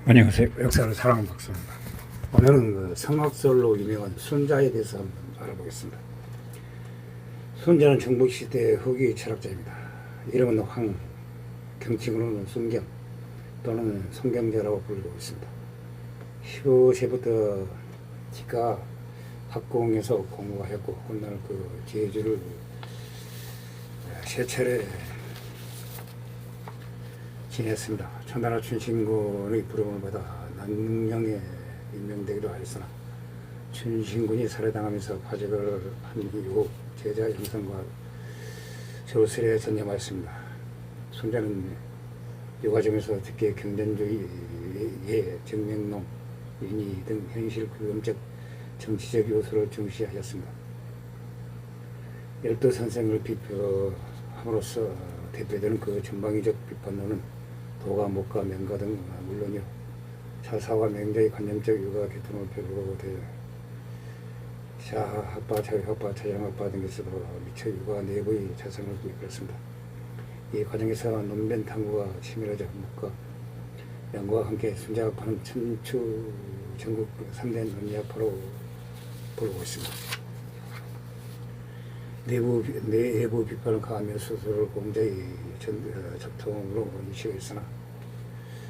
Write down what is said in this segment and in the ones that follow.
안녕하세요. 역사를 사랑하는 박사입니다. 오늘은 그 성악설로 유명한 순자에 대해서 한번 알아보겠습니다. 순자는 정복시대 후기 철학자입니다. 이름은 황, 경칭으로는 순경 또는 송경자라고 불리고 있습니다. 15세부터 지가 학궁에서 공부하였고 훗날 그 제주를 세 차례 지냈습니다. 천하라 춘신군의 부름을 받아 난릉령에 임명되기도 하였으나 춘신군이 살해당하면서 파직을 한 이후 제자 영성과 조술에 전념하였습니다. 순자는 요가정에서 특히 경전주의의 정명론, 윤희 등 현실 규범적 정치적 요소를 중시하였습니다. 열두 선생을 비표함으로써 대표되는 그 전방위적 비판론은 도가, 목가, 명가 등 물론이요 사사와 맹자의 관념적 유가 계통을 비롯해 샤학파, 자유학파, 자양학파 등에서도 미처 유가 내부의 자성을 이끌었습니다. 이 과정에서 논변 탐구가 치밀어져 목가, 명가와 함께 순자학파는 천추 전국 3대 논리학파로 부르고 있습니다. 내부 비판을 가하며 스스로를 공자의 적통으로 인식했으나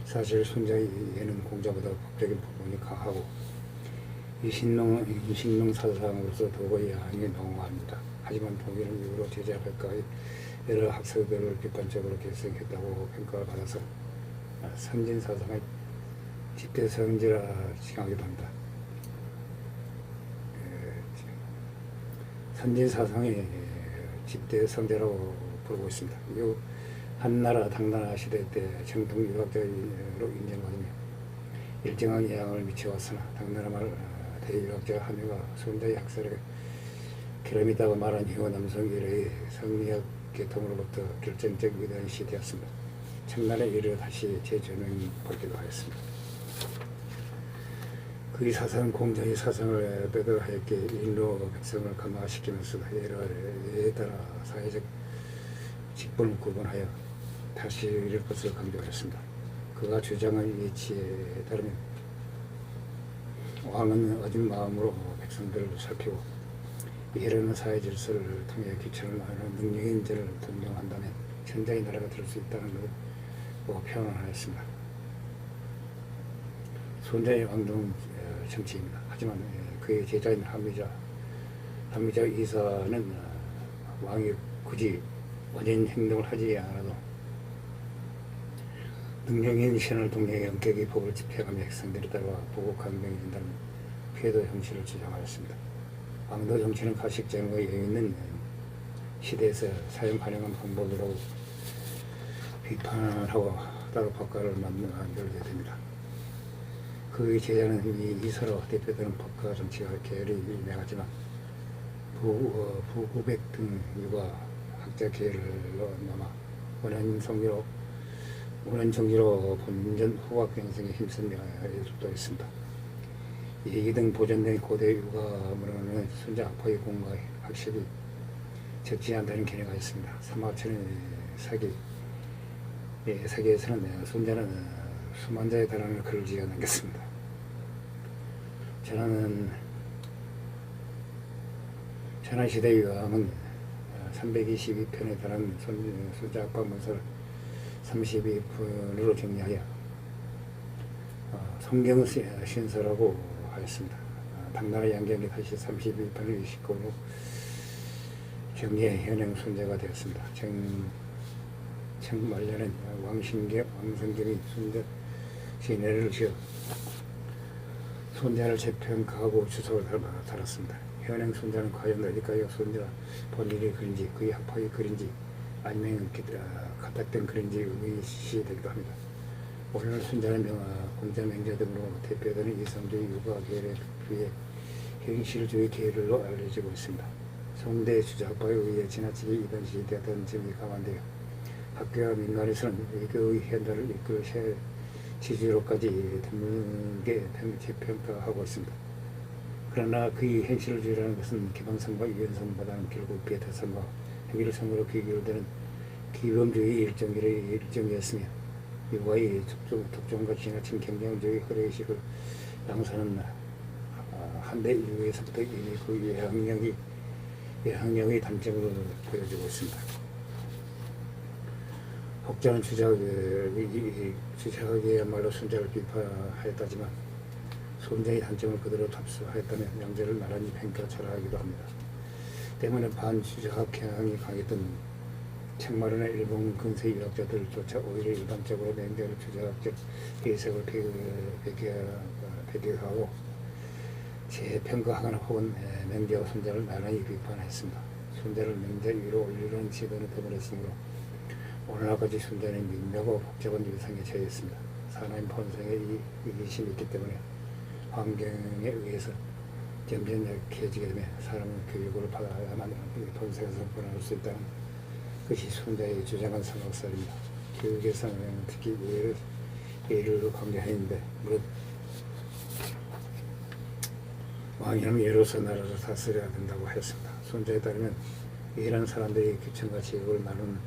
사실 순자의 예는 공자보다 법적인 부분이 강하고 이신농 사상으로서 도의 양이 농후합니다. 하지만 동일한 이유로 제자백과의 여러 학설들을 비판적으로 개성했다고 평가를 받아서 선진 사상의 집대성지라 칭하기도 합니다. 선진 사상의 집대 성자라고 부르고 있습니다. 이 한나라 당나라 시대 때 정통 유학자로 인정받으며 일정한 영향을 미쳐왔으나 당나라 말 대유학자 한유가 순자의 학설에 결함이다고 말한 이후 남성 일의 성리학 계통으로부터 결정적 위대한 시대였습니다. 청나라에 이르러 다시 재조명이 받기도 하였습니다. 그의 사상은 공자의 사상을 빼돌하였기에 인로 백성을 감화시키면서 예에 따라 사회적 직분을 구분하여 다시 이룰 것을 강조하였습니다. 그가 주장한 이치에 따르면 왕은 어진 마음으로 백성들을 살피고 이르는 사회 질서를 통해 귀천을 하는 능력인 자를 존경한다면 천자의 나라가 될 수 있다는 것을 표현하였습니다. 순자의 왕정 정치입니다. 하지만 그의 제자인 한미자 이사는 왕이 굳이 원인 행동을 하지 않아도 능력인 신을 동경해 엄격히 법을 집행하며 백성들에 따라 보국강명이 된다는 폐도 형식을 주장하였습니다. 왕도 정치는 가식정의 있는 시대에서 사용 가능한 방법이라고 비판하고 따로 법과를 만들게 됩니다. 그의 제자는 이서로 대표되는 법과 정치가 계열이 유명하지만 부구백 등 유가 학자 계열로 남아 원한 정리로 본전 후학 형성에 힘쓴 예술도 있습니다. 이기 등 보존된 고대 유가 문화는 순자 학파의 공과 학식이 적지 않다는 견해가 있습니다. 사마천의 사기에서는 순자는 수만 자에 달하는 글을 지어 남겼습니다. 전하시대의 왕은 322편에 달하는 순자학파 문서를 32편으로 정리하여 성경신서라고 하였습니다. 당나라 양경이 다시 32편을 29로 정리해 현행 순자가 되었습니다. 청말년엔 왕성경이 순자 시내를 지어 손자를 재평가하고 주석을 달았습니다. 현행 손자는 과연 어디까지 손자 본인이 그린지 그의 학파의 그린지 아니면 가탁된 그린지 의시되기도 합니다. 오늘날 손자는 공자, 맹자 등으로 대표되는 이성주의 유가 계열에 비해 현실주의 계열로 알려지고 있습니다. 송대 주자학파에 의해 지나치게 이단시되었던 점이 강한데요. 학교와 민간에서는 외교의 현대를 이끌 지지로까지 드물게 재평가하고 있습니다. 그러나 그의 현실주의라는 것은 기방성과 유연성보다는 결국 비타성과 획일성으로 비교되는 기범주의 일정이었으며 이와의 특종과 지나친 경쟁적인 흐름의식을 양산은 한대 인류에서부터 이미 그 예학력의 단점으로 보여지고 있습니다. 혹자는 주작이야말로 손자를 비판하였다지만 손자의 단점을 그대로 답습하였다면 양자를 나란히 평가절하하기도 합니다. 때문에 반주작학 경향이 강했던 책마련의 일본 근세 유학자들조차 오히려 일반적으로 맹자를 주작학적 해석을 배격하고 재평가하거나 혹은 맹자와 손자를 나란히 비판했습니다. 손자를 맹자 위로 올리려는 시도는 드물었으므로 오늘날까지 손자는 민감하고 복잡한 유상에 처했습니다. 사나인 본성에 이기심이 있기 때문에 환경에 의해서 점점 약해지게 되면 사람은 교육을 받아야만 본성에서 벗어날 수 있다는 것이 손자의 주장한 성악설입니다. 교육에서는 특히 예를 강조했는데 무릇 왕이라면 예로서 나라를 다스려야 된다고 하였습니다. 손자에 따르면 예라는 사람들이 규칙과 직업을 나누는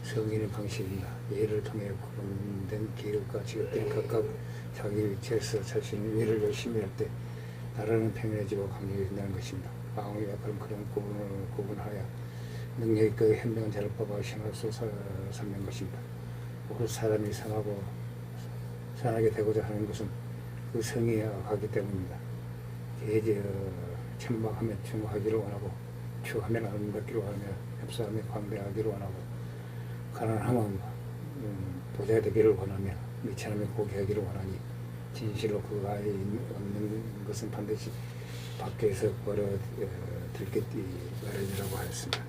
성인의 방식입니다. 예를 통해 구분된 기록과 직업들이 각각 자기 위치에서 자신의 일을 열심히 할 때 나라는 평온해지고 강력해진다는 것입니다. 왕의 역할은 그런 구분하여 능력있고 현명한 자를 뽑아 신하로 삼는 것입니다. 오히려 사람이 선하게 되고자 하는 것은 그 성이 하기 때문입니다. 천박하면 충고하기를 원하고 추하면 아름답기를 원하며 협소하면 광대하기를 원하고 가난하면 부자 되기를 원하며 미천하면 고귀하기를 원하니 진실로 그 아이 얻는 것은 반드시 밖에서 들겠기 마련이라고 하였습니다.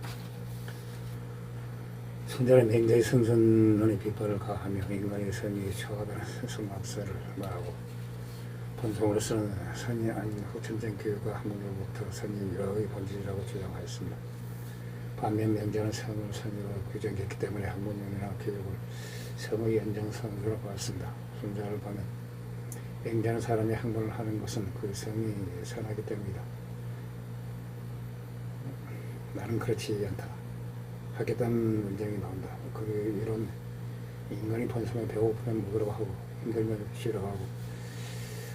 손자는 맹자의 성선론의 비판을 가하며 인간의 선의에 처하다는 성악설을 말하고 본성으로서는 선이 아닌 후천적 교육과 학문으로부터 선이 여의 본질이라고 주장하였습니다. 반면 맹자는 성을 선의로 규정했기 때문에 학문이나 교육을 성의 연장선으로 보았습니다. 손자를 보면 맹자는 사람이 학문을 하는 것은 그 성이 선하기 때문이다. 나는 그렇지 않다. 하겠다는 문장이 나온다. 그 이론 인간이 본성에 배고프면 먹으라고 하고 힘들면 쉬라고 하고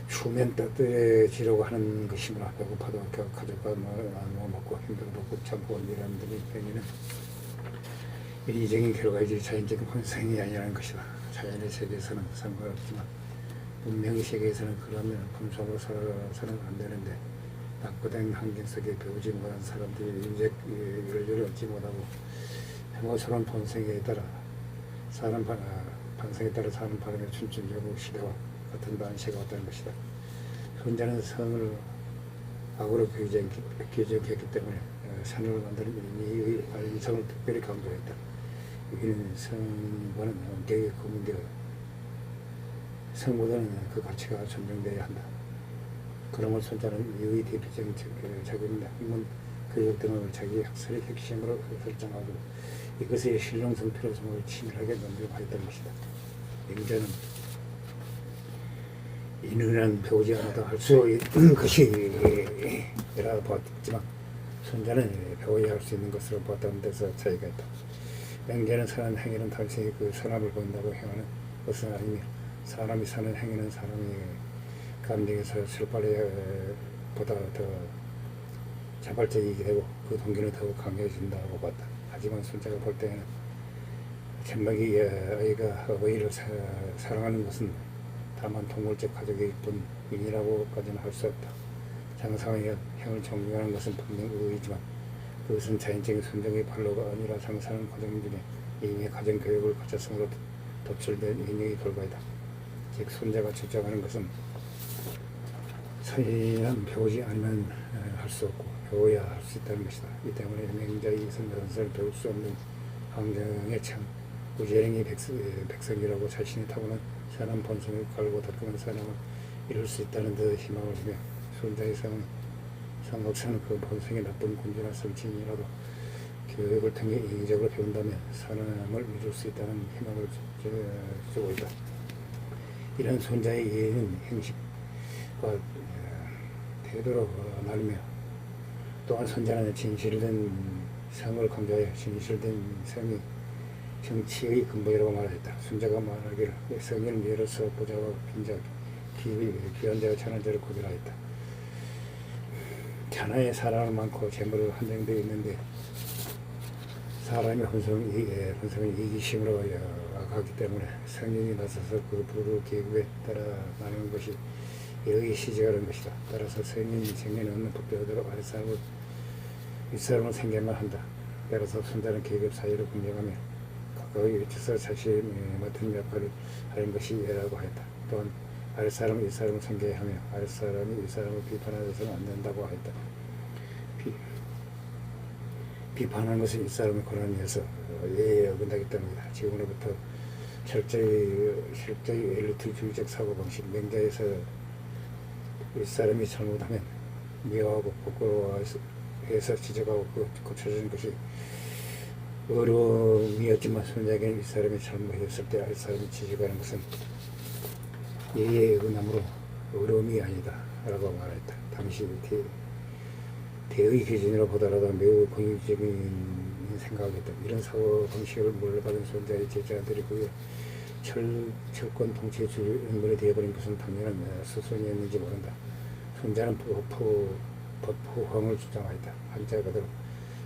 추우면 따뜻해지려고 하는 것이므로 배고파도 가족과 나누어 먹고 힘들어도 꾹 참고 이라는 의미는 인위적인 결과이지 자연적인 본성이 아니라는 것이다. 자연의 세계에서는 상관없지만 문명의 세계에서는 그러면 본성으로 살아서는 안 되는데 낙후된 환경 속에 배우지 못한 사람들이 인적 윤리를 얻지 못하고 평화스러운 본성에 따라 반성에 따라 사는 바람에 춘춘전국 시대와 같은 반세가 왔다는 것이다. 손자는 성을 악으로 규정했기 때문에 산을 만드는 의미의 이성을 특별히 강조했다. 여기는 성과는 엄격히 구분되어 성보다는 그 가치가 존중되어야 한다. 그러므로 손자는 이의 대표적인 작업입니다. 학문, 교육 등을 자기 학설의 핵심으로 설정하고 이것의 실용성 필요성을 치밀하게 논증하였다는 것이다. 맹자는 인류는 배우지 않아도 할 수 있는 것이라 보았지만 손자는 배워야 할 수 있는 것으로 보았다는 데서 차이가 있다. 맹자는 사는 행위는 단순히 그 선함을 보인다고 행하는 것은 아니며 사람이 사는 행위는 사람의 감정에서 슬퍼보다 더 자발적이게 되고 그 동기는 더욱 강해진다고 봤다. 하지만 손자가 볼 때에는 천박이 아이가 어머니를 사랑하는 것은 다만 동물적 가족일 뿐이라고까지는 할 수 없다. 장사의 형을 존경하는 것은 분명 의의지만 그것은 자연적인 선정의 발로가 아니라 장사하는 과정 중에 이미 가정교육을 거쳤으므로 도출된 인형의 결과이다. 즉 손자가 주장하는 것은 선의는 배우지 않으면 할 수 없고 배워야 할 수 있다는 것이다. 이 때문에 맹자의 선전설을 배울 수 없는 환경에 참 우재랭이 백성이라고 자신이 타고난 사람 본성을 갈고 닦으면 사람을 이룰 수 있다는 데 희망을 주며 손자의 성악사는 그 본성의 나쁜 군주나 성친이라도 교육을 통해 인위적으로 배운다면 사람을 이룰 수 있다는 희망을 주고 있다. 이런 손자의 이해는 행식과 태도로 나누며 또한 손자는 진실된 성을 강조하여 진실된 성이 정치의 근본이라고 말하였다. 순자가 말하기를 성인은 예로서 보자와 빈자 귀한 자와 천한 자를 구별하였다. 천하에 사람을 많고 재물을 한정되어 있는데 사람이 혼성이 이기심으로 가기 때문에 성령이 나서서 그 부를 계급에 따라 나누는 것이 여기 시작하는 것이다. 따라서 성령이 생명이 없는 법대로 아랫사람을 윗사람을 생겨만 한다. 따라서 손자는 계급 사이로 공정하며 가까이 위치서 자신이 맡은 역할을 하는 것이 예라고 하였다. 또한 아랫사람은 윗사람을 생겨야 하며 아랫사람이 윗사람을 비판하여서는 안 된다고 하였다. 비판하는 것은 윗사람의 권한이어서 예에 어긋나기 때문이다. 지금으로부터 철저히 엘리트주의적 사고방식 맹자에서 윗사람이 잘못하면 미워하고 부끄러워해서 지적하고 고쳐주는 것이 어려움이었지만 손자에게는 윗사람이 잘못했을 때 아랫사람이 지적하는 것은 예의 어긋남으로 어려움이 아니다 라고 말했다. 당시 대의 기준으로 보더라도 매우 권위적인 생각이었다. 이런 사고방식을 물려받은 손자의 제자들이 그의 철권 통치 인물이 되어버린 것은 당연한 수순이었는지 모른다. 손자는 법포황을 주장하였다. 한자 그대로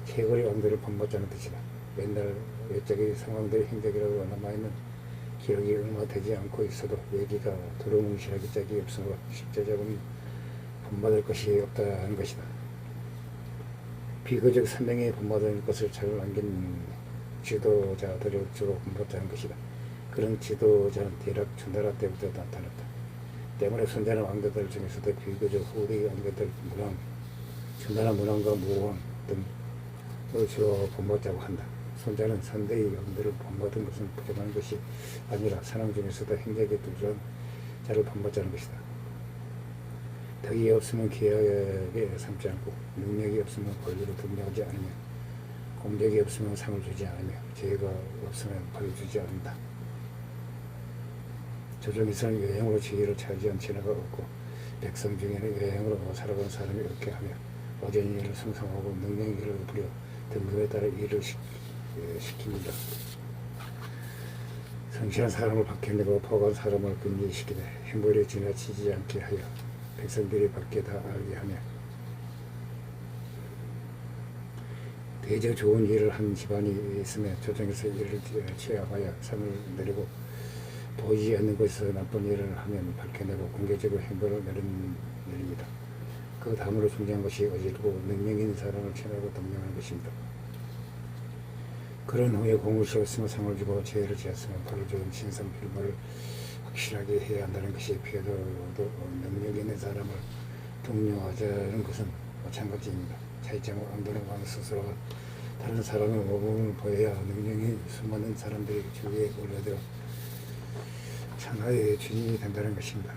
세월의 왕들을 본받자는 뜻이다. 옛날 외적의 상황들의 행적이라고 남아있는 기록이 얼마 되지 않고 있어도 얘기가 두루뭉실하기 짝이 없으므로 실제적으로 본받을 것이 없다는 것이다. 비거적 선명히 본받을 것을 잘 남긴 지도자들을 주로 본받자는 것이다. 그런 지도자는 대략 전나라 때부터 나타났다. 때문에 손자는 왕자들 중에서도 비교적 후대 왕자들 전나라 문왕과 무왕 등을 주로 본받자고 한다. 손자는 선대의 왕들을 본받은 것은 부정한 것이 아니라 사람 중에서도 행적에 뚜렷한 자를 본받자는 것이다. 덕이 없으면 기하게 삼지 않고 능력이 없으면 권리를 등려하지 않으며 공적이 없으면 상을 주지 않으며 죄가 없으면 벌을 주지 않는다. 조정에서는 여행으로 지혜를 차지한 지나가 없고 백성 중에는 여행으로 살아본 사람이 없게 하며 어제인 일을 성성하고 능력 일을 부려 등급에 따라 일을 시킵니다. 성실한 사람을 박해내고 포간 사람을 근제시키되 행보를 지나치지 않게 하여 백성들이 밖에 다 알게 하며 대저 좋은 일을 한 집안이 있으면 조정에서 일을 취하하여 상을 내리고 보이지 않는 곳에서 나쁜 일을 하면 밝혀내고 공개적으로 행보를 내립니다. 그 다음으로 중요한 것이 어질고 능력 있는 사람을 친하고 동경하는 것입니다. 그런 후에 공을 씌웠으며 상을 주고 죄를 지었으며 벌을 주는 신성필모를 확실하게 해야 한다는 것이 피해도 능력 있는 사람을 동료하자는 것은 마찬가지입니다. 차이점은 왕들은 왕 스스로가 다른 사람의 모범을 보여야 능력이 수많은 사람들이 주위에 올려들어 천하의 주인이 된다는 것입니다.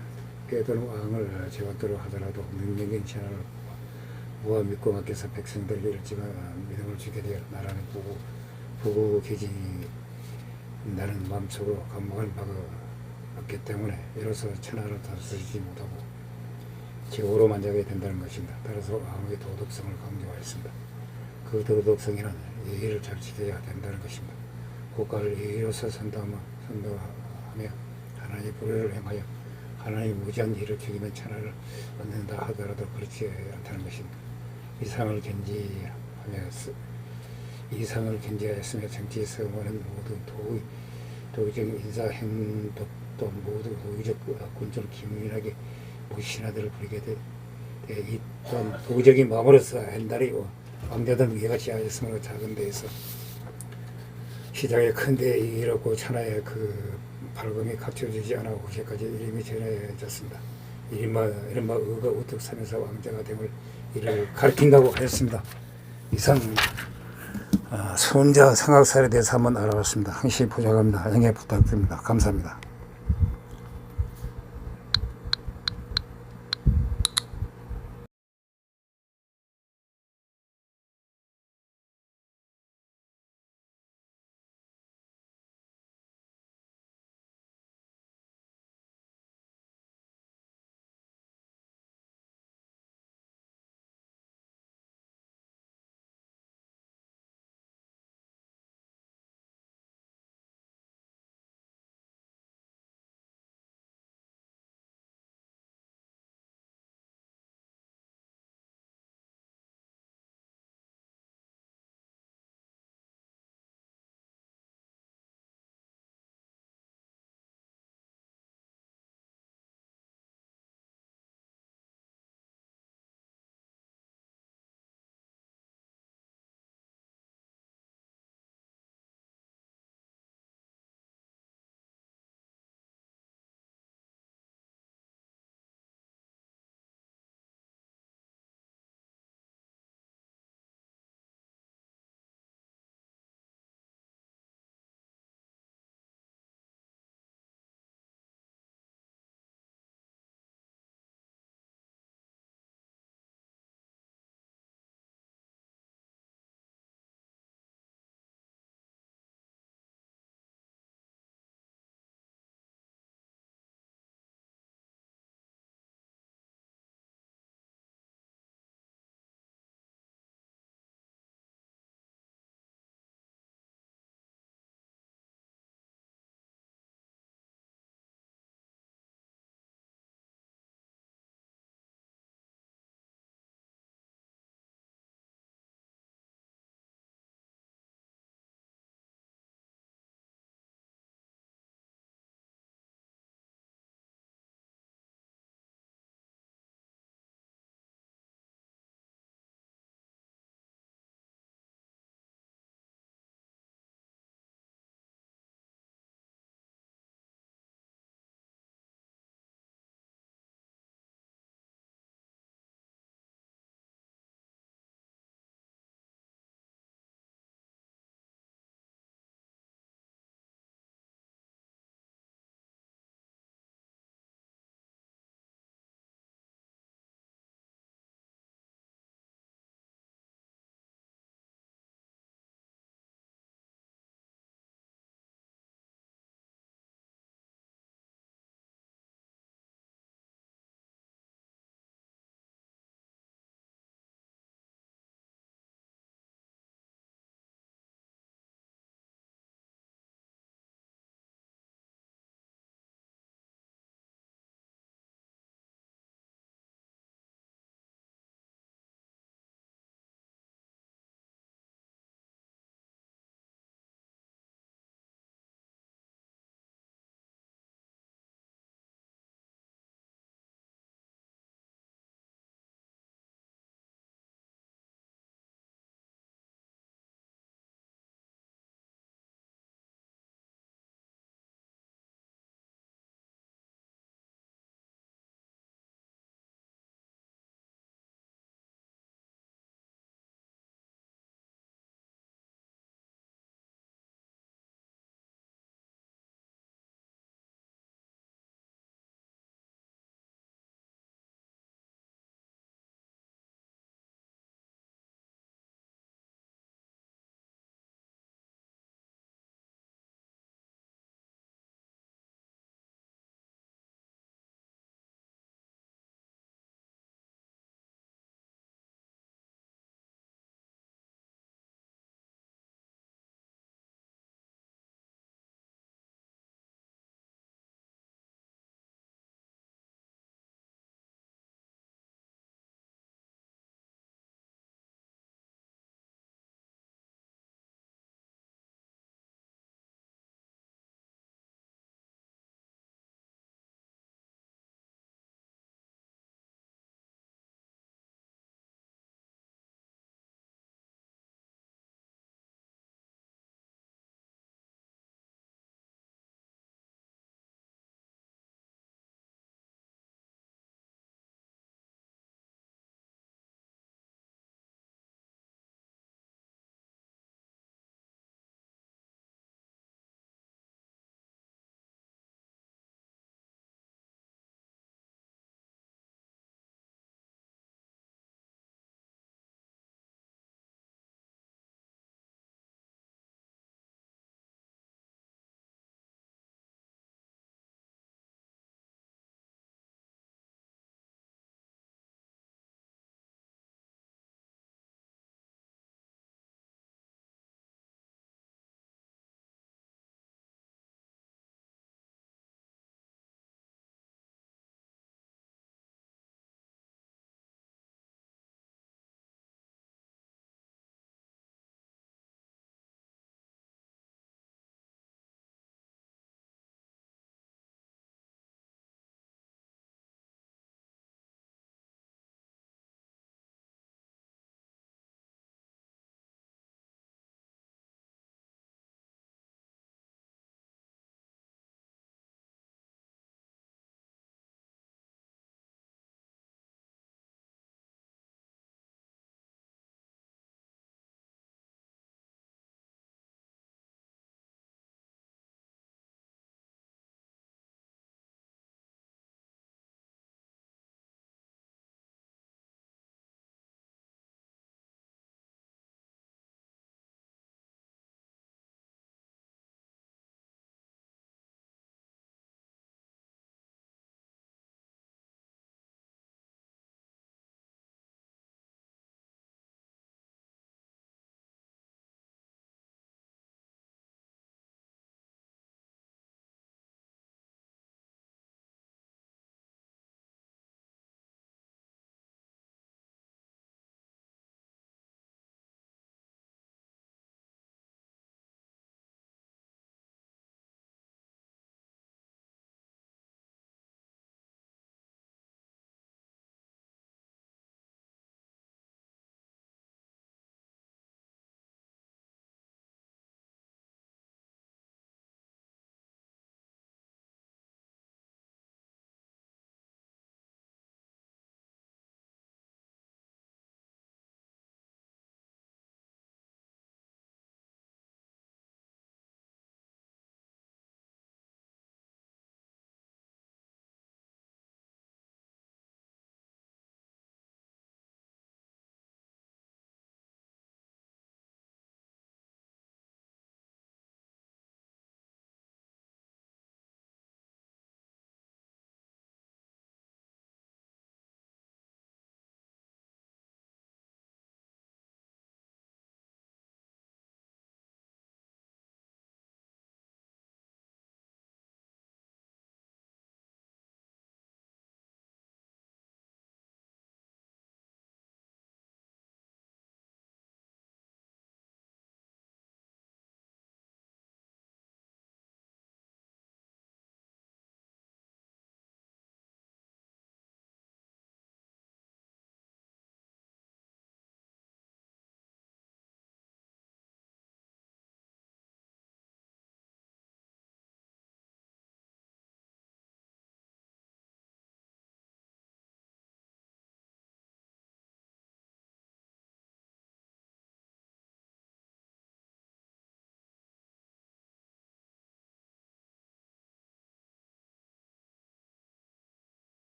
빼도는 왕을 제왕도로 하더라도 능력인 천하를 모아 믿고 맡겨서 백성들에게 일찍은 믿음을 주게 되어 나라는 부귀계진이 나는 마음속으로 감목을 받기 때문에 이로써 천하를 다스리지 못하고 제후로 만족하게 된다는 것입니다. 따라서 왕의 도덕성을 강조하였습니다. 그 도덕성에는 예의를 잘 지켜야 된다는 것입니다. 국가를 예의로서 선도하며 하나님의 불의를 행하여 하나님의 무지한 일을 죽이면 천하를 얻는다 하더라도 그렇지 않다는 것입니다. 이상을 견지하였으며 정치에서 원하는 모든 도의적인 인사 행동도 모두 도의적 군주를 기민하게 무신하들을 부리게 돼 이 또한 도의적인 마음으로서 옛날에 왕자들 위같이 하였으므로 작은 데에서 시장에 큰데 이렇고 천하에 그 발금이 갖춰지지 않아 그제까지 이름이 전해졌습니다. 이른바 의가 우뚝 서면서 왕자가 됨을 이를 가리킨다고 하였습니다. 이상 손자 상학살에 대해서 한번 알아봤습니다. 항시 보장합니다. 양해 부탁드립니다. 감사합니다.